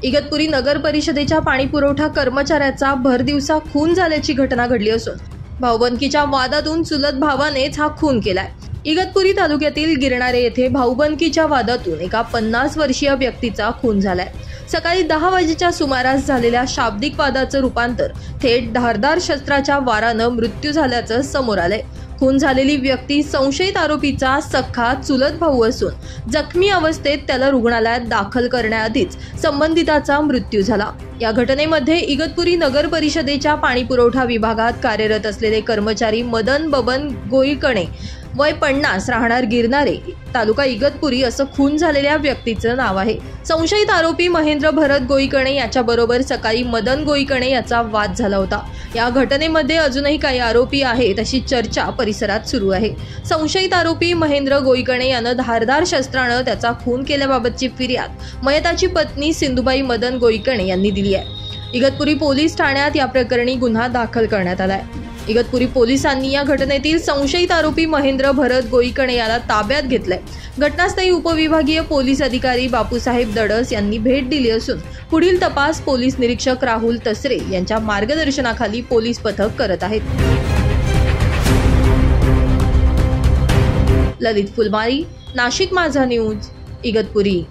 इगतपुरी नगर परिषदेच्या पाणी पुरवठा कर्मचाऱ्याचा भरदिवसा खून झाल्याची घटना घडली असून भाऊबंदकीच्या वादातून चुलत भावानेच हा खून केलाय। इगतपुरी तालुक्यातील गिरणारे येथे भाऊबंदकीच्या वादातून एका 50 वर्षीय व्यक्तीचा खून झालाय। सकाळी 10 वाजेच्या सुमारास झालेल्या शाब्दिक वादाचं रूपांतर थेट धारदार शस्त्राच्या वारानं मृत्यू झाल्याचं समोर आलंय। खून झालेली व्यक्ती संशयित आरोपीचा सख्खा चुलत भाऊ असून जखमी अवस्थेत त्याला रुग्णालयात दाखल करण्याआधीच संबंधिताचा मृत्यू झाला। या घटनेमध्ये इगतपुरी नगर परिषदेच्या पाणी पुरवठा विभागात कार्यरत असलेले कर्मचारी मदन बबन गोईकणे वय 50 राहणार गिरणारे तालुका इगतपुरी असं खून झालेल्या व्यक्तीचं नाव आहे। संशयित आरोपी महेंद्र भरत गोईकणे याच्याबरोबर सकाळी मदन गोईकणे याचा वाद झाला होता। या घटनेमध्ये अजूनही काही आरोपी आहेत अशी चर्चा परिसरात सुरू आहे। संशयित आरोपी महेंद्र गोईकणे यानं धारदार शस्त्रानं त्याचा खून केल्याबाबतची फिर्याद मयताची पत्नी सिंधुबाई मदन गोईकणे यांनी दिली आहे। इगतपुरी पोलीस ठाण्यात या प्रकरणी गुन्हा दाखल करण्यात आलाय। इगतपुरी पोलिसांनी या घटनेतील संशयित आरोपी महेंद्र भरत गोईकणे याला ताब्यात घेतलंय। घटनास्थळी उपविभागीय पोलीस अधिकारी बापूसाहेब दडस यांनी भेट दिली असून पुढील तपास पोलीस निरीक्षक राहुल तसरे यांच्या मार्गदर्शनाखाली पोलीस पथक करत आहेत। ललित फुलमारी, नाशिक माझा न्यूज, इगतपुरी।